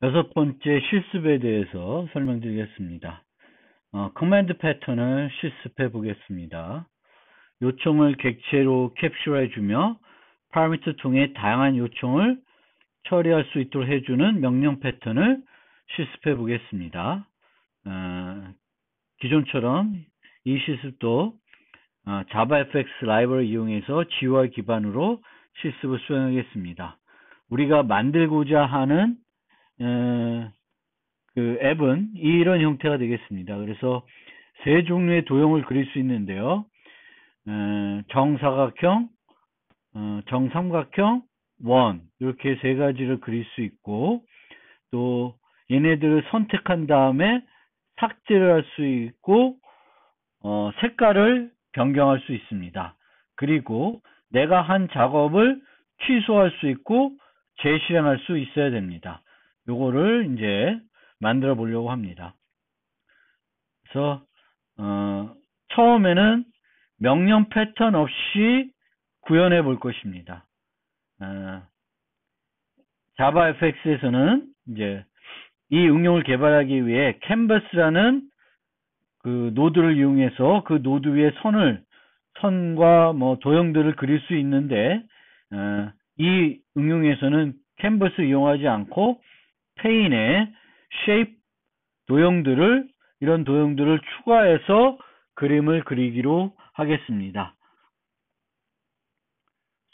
여섯 번째 실습에 대해서 설명드리겠습니다. 커맨드 패턴을 실습해 보겠습니다. 요청을 객체로 캡슐해주며 파라미터 통해 다양한 요청을 처리할 수 있도록 해주는 명령 패턴을 실습해 보겠습니다. 기존처럼 이 실습도 JavaFX 라이브러리 이용해서 GUI 기반으로 실습을 수행하겠습니다. 우리가 만들고자 하는 그 앱은 이런 형태가 되겠습니다. 그래서 세 종류의 도형을 그릴 수 있는데요. 정사각형, 정삼각형, 원 이렇게 세 가지를 그릴 수 있고, 또 얘네들을 선택한 다음에 삭제를 할 수 있고, 색깔을 변경할 수 있습니다. 그리고 내가 한 작업을 취소할 수 있고 재실행할 수 있어야 됩니다. 요거를 이제 만들어 보려고 합니다. 그래서 처음에는 명령 패턴 없이 구현해 볼 것입니다. JavaFX에서는 이제 이 응용을 개발하기 위해 캔버스라는 그 노드를 이용해서 그 노드 위에 선과 뭐 도형들을 그릴 수 있는데, 이 응용에서는 캔버스 이용하지 않고 페인에 쉐입 이런 도형들을 추가해서 그림을 그리기로 하겠습니다.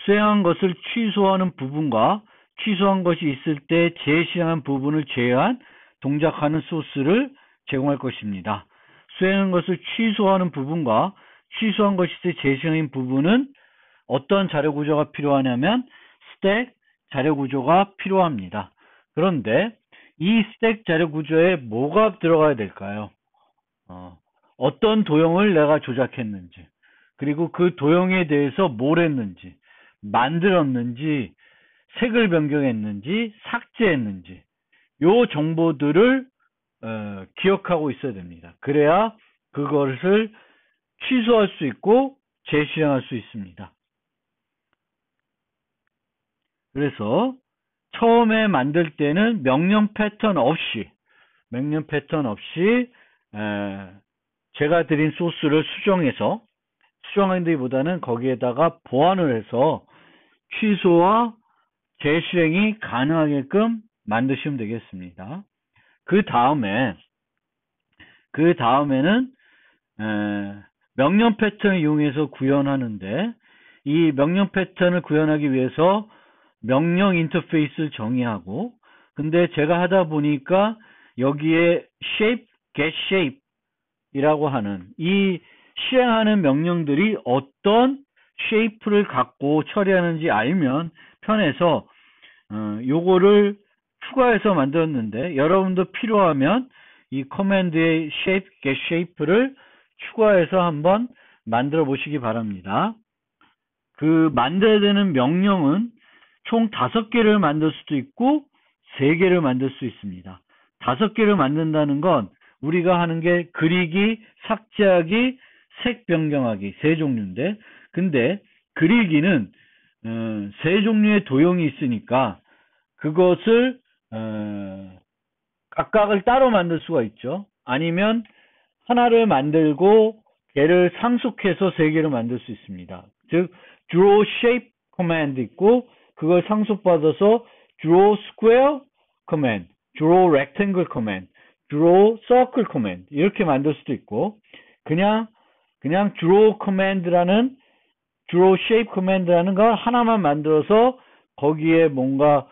수행한 것을 취소하는 부분과 취소한 것이 있을 때 재실행한 부분을 제외한 동작하는 소스를 제공할 것입니다. 수행한 것을 취소하는 부분과 취소한 것이 있을 때 재실행한 부분은 어떤 자료 구조가 필요하냐면 스택 자료 구조가 필요합니다. 그런데 이 스택 자료 구조에 뭐가 들어가야 될까요? 어떤 도형을 내가 조작했는지, 그리고 그 도형에 대해서 뭘 했는지, 만들었는지, 색을 변경했는지, 삭제했는지, 요 정보들을 기억하고 있어야 됩니다. 그래야 그것을 취소할 수 있고 재실행할 수 있습니다. 그래서 처음에 만들 때는 명령 패턴 없이 제가 드린 소스를 수정한다기보다는 거기에다가 보완을 해서 취소와 재실행이 가능하게끔 만드시면 되겠습니다. 그 다음에는 명령 패턴을 이용해서 구현하는데, 이 명령 패턴을 구현하기 위해서 명령 인터페이스를 정의하고, 근데 제가 하다 보니까 여기에 shape, get shape 이라고 하는 이 실행하는 명령들이 어떤 쉐이프를 갖고 처리하는지 알면 편해서 요거를 추가해서 만들었는데, 여러분도 필요하면 이 커맨드의 shape, get shape를 추가해서 한번 만들어 보시기 바랍니다. 그 만들어야 되는 명령은 총 5개를 만들 수도 있고 3개를 만들 수 있습니다. 5개를 만든다는 건 우리가 하는 게 그리기, 삭제하기, 색 변경하기 세 종류인데, 근데 그리기는 3종류의 도형이 있으니까 그것을 각각을 따로 만들 수가 있죠. 아니면 하나를 만들고 걔를 상속해서 3개를 만들 수 있습니다. 즉 draw shape command 있고, 그걸 상속받아서 draw square command, draw rectangle command, draw circle command 이렇게 만들 수도 있고, 그냥 draw shape command라는 걸 하나만 만들어서 거기에 뭔가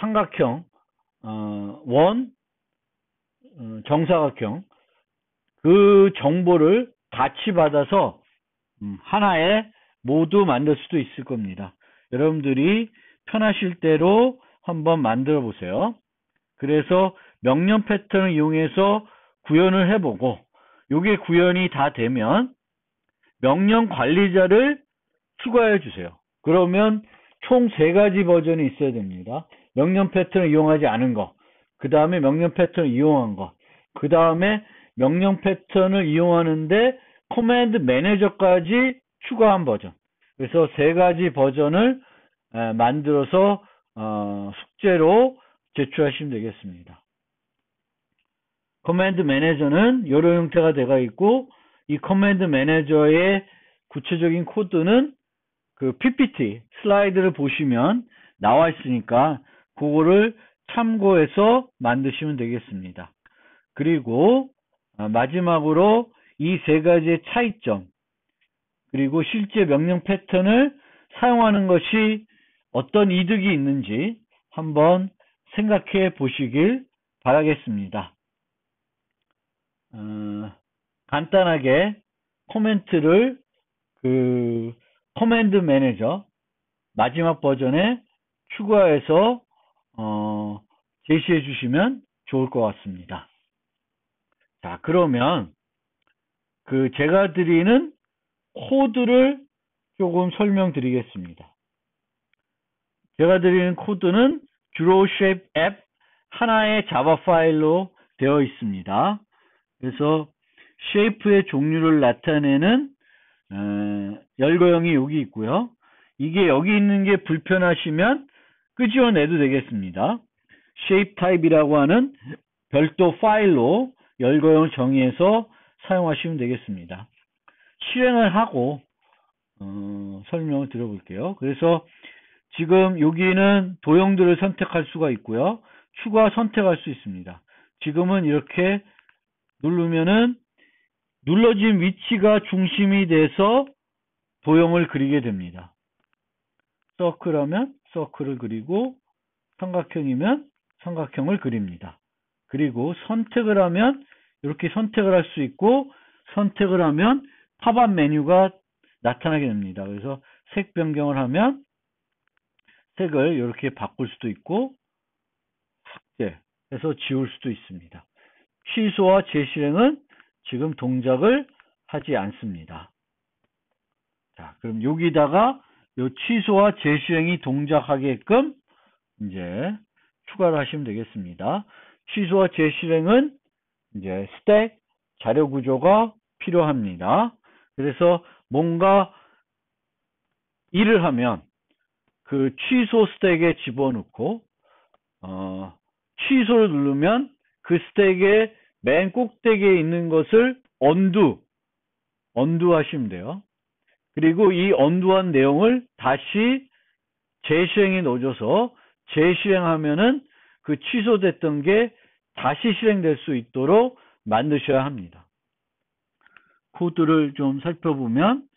삼각형, 원, 정사각형 그 정보를 같이 받아서 하나에 모두 만들 수도 있을 겁니다. 여러분들이 편하실 대로 한번 만들어 보세요. 그래서 명령 패턴을 이용해서 구현을 해보고, 요게 구현이 다 되면 명령 관리자를 추가해 주세요. 그러면 총 3가지 버전이 있어야 됩니다. 명령 패턴을 이용하지 않은 거, 그 다음에 명령 패턴을 이용한 거, 그 다음에 명령 패턴을 이용하는데 커맨드 매니저까지 추가한 버전. 그래서 3가지 버전을 만들어서 숙제로 제출하시면 되겠습니다. 커맨드 매니저는 이런 형태가 되어 있고, 이 커맨드 매니저의 구체적인 코드는 그 PPT 슬라이드를 보시면 나와 있으니까 그거를 참고해서 만드시면 되겠습니다. 그리고 마지막으로 이 세 가지의 차이점, 그리고 실제 명령 패턴을 사용하는 것이 어떤 이득이 있는지 한번 생각해 보시길 바라겠습니다. 간단하게 코멘트를 커맨드 매니저 마지막 버전에 추가해서 제시해 주시면 좋을 것 같습니다. 자, 그러면 제가 드리는 코드를 조금 설명드리겠습니다. 제가 드리는 코드는 DrawShape 앱 하나의 자바 파일로 되어 있습니다. 그래서 쉐이프의 종류를 나타내는 열거형이 여기 있고요. 이게 여기 있는 게 불편하시면 끄집어내도 되겠습니다. Shape Type이라고 하는 별도 파일로 열거형을 정의해서 사용하시면 되겠습니다. 실행을 하고 설명을 드려볼게요. 그래서 지금 여기는 도형들을 선택할 수가 있고요. 추가 선택할 수 있습니다. 지금은 이렇게 누르면은 눌러진 위치가 중심이 돼서 도형을 그리게 됩니다. 서클하면 서클을 그리고 삼각형이면 삼각형을 그립니다. 그리고 선택을 하면 이렇게 선택을 할 수 있고, 선택을 하면 팝업 메뉴가 나타나게 됩니다. 그래서 색 변경을 하면 색을 이렇게 바꿀 수도 있고, 삭제해서 지울 수도 있습니다. 취소와 재실행은 지금 동작을 하지 않습니다. 자, 그럼 여기다가 요 취소와 재실행이 동작하게끔 이제 추가를 하시면 되겠습니다. 취소와 재실행은 이제 스택 자료 구조가 필요합니다. 그래서 뭔가 일을 하면 그 취소 스택에 집어넣고 취소를 누르면 그 스택의 맨 꼭대기에 있는 것을 언두 하시면 돼요. 그리고 이 언두한 내용을 다시 재실행에 넣어줘서 재실행하면은 그 취소됐던 게 다시 실행될 수 있도록 만드셔야 합니다. 코드를 좀 살펴보면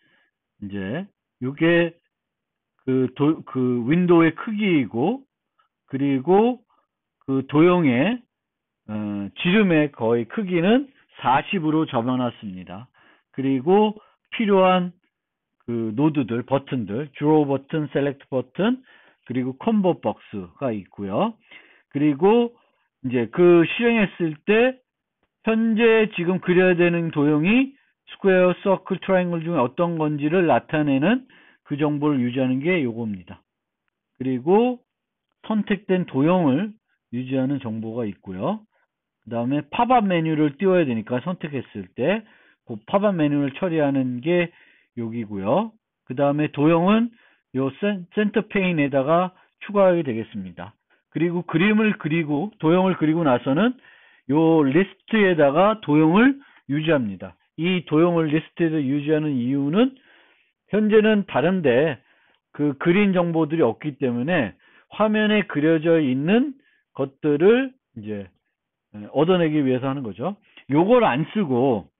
이제 이게 그 윈도우의 크기이고, 그리고 그 도형의 지름의 거의 크기는 40으로 잡아놨습니다. 그리고 필요한 그 노드들, 버튼들, 드로우 버튼, 셀렉트 버튼, 그리고 콤보 박스가 있고요. 그리고 이제 그 실행했을 때 현재 지금 그려야 되는 도형이 스퀘어, 서클, 트라이앵글 중에 어떤 건지를 나타내는 그 정보를 유지하는 게 요겁니다. 그리고 선택된 도형을 유지하는 정보가 있고요. 그 다음에 팝업 메뉴를 띄워야 되니까 선택했을 때 그 팝업 메뉴를 처리하는 게 여기고요. 그 다음에 도형은 요 센터 페인에다가 추가하게 되겠습니다. 그리고 그림을 그리고 도형을 그리고 나서는 요 리스트에다가 도형을 유지합니다. 이 도형을 리스트에서 유지하는 이유는 현재는 다른데 그 그린 정보들이 없기 때문에 화면에 그려져 있는 것들을 이제 얻어내기 위해서 하는 거죠. 요걸 안 쓰고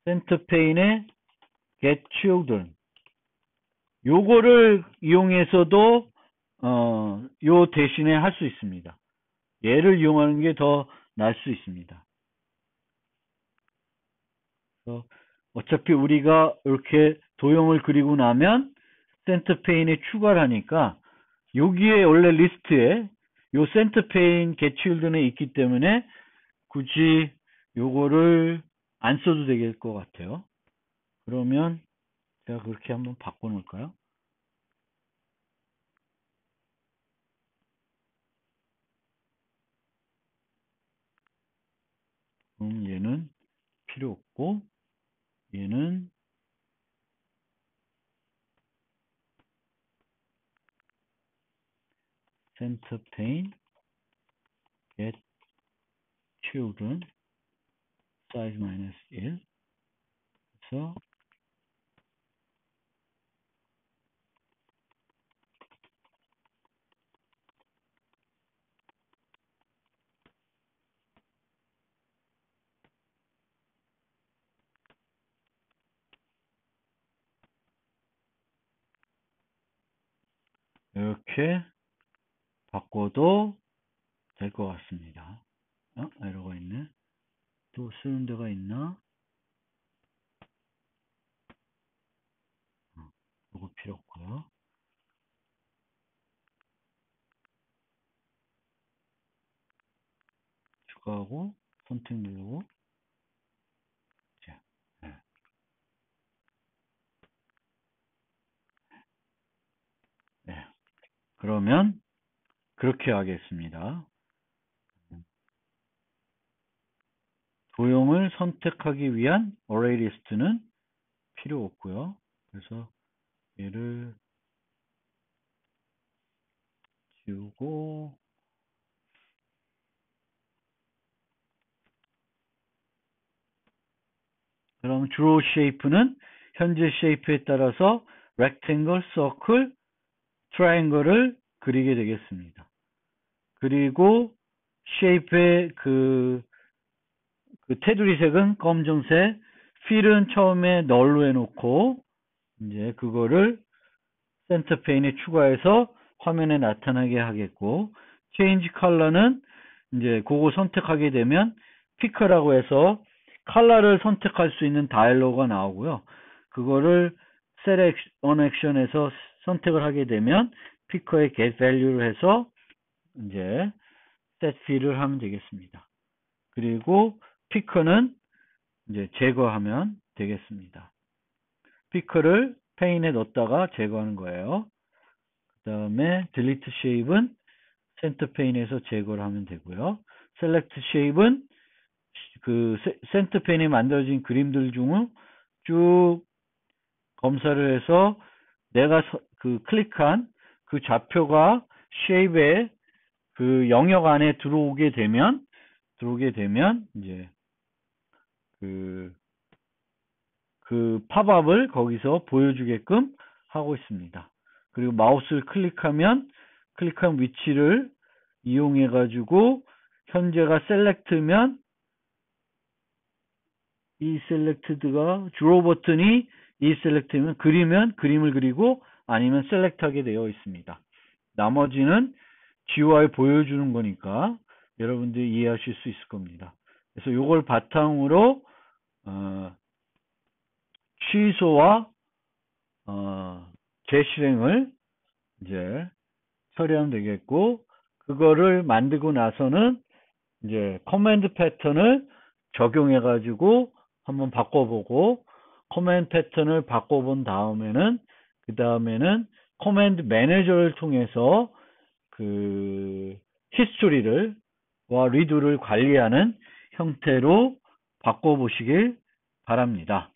센터 페인에 get children 요거를 이용해서도 요 대신에 할 수 있습니다. 얘를 이용하는 게 더 나을 수 있습니다. 어차피 우리가 이렇게 도형을 그리고 나면 센터 페인에 추가를 하니까 여기에 원래 리스트에 요 센터 페인 get children에 있기 때문에 굳이 요거를 안 써도 될 것 같아요. 그러면 제가 그렇게 한번 바꿔놓을까요? 얘는 필요 없고 얘는 center pane get children size -1 그래서 이렇게 바꿔도 될 것 같습니다. 에러가 있네. 또 쓰는 데가 있나? 이거 필요 없고요. 추가하고 선택 누르고 네. 네. 그러면 그렇게 하겠습니다. 도형을 선택하기 위한 array 리스트는 필요 없고요. 그래서 얘를 지우고 그럼 draw shape는 현재 shape에 따라서 rectangle, circle, triangle을 그리게 되겠습니다. 그리고 shape의 그 테두리 색은 검정색, fill은 처음에 null로 해놓고 이제 그거를 센터 페인에 추가해서 화면에 나타나게 하겠고, change color는 이제 그거 선택하게 되면 피커라고 해서 컬러를 선택할 수 있는 다이얼로그가 나오고요. 그거를 select on action에서 선택을 하게 되면 피커의 get value를 해서 이제 set fill을 하면 되겠습니다. 그리고 피커는 이제 제거하면 되겠습니다. 피커를 페인에 넣었다가 제거하는 거예요. 그 다음에 delete shape은 센터 페인에서 제거를 하면 되고요. select shape은 그 센터 페인에 만들어진 그림들 중 쭉 검사를 해서 내가 그 클릭한 그 좌표가 shape의 그 영역 안에 들어오게 되면 이제 그 팝업을 거기서 보여주게끔 하고 있습니다. 그리고 마우스를 클릭하면 클릭한 위치를 이용해 가지고 현재가 셀렉트면 이 셀렉트드가 주로 버튼이 이 셀렉트면 그림을 그리고 아니면 셀렉트하게 되어 있습니다. 나머지는 GUI 보여주는 거니까 여러분들이 이해하실 수 있을 겁니다. 그래서 이걸 바탕으로 취소와 재실행을 이제 처리하면 되겠고, 그거를 만들고 나서는 이제 커맨드 패턴을 적용해 가지고 한번 바꿔보고, 커맨드 패턴을 바꿔본 다음에는 그 다음에는 커맨드 매니저를 통해서 그 히스토리를 와 리드를 관리하는 형태로 바꿔보시길 바랍니다.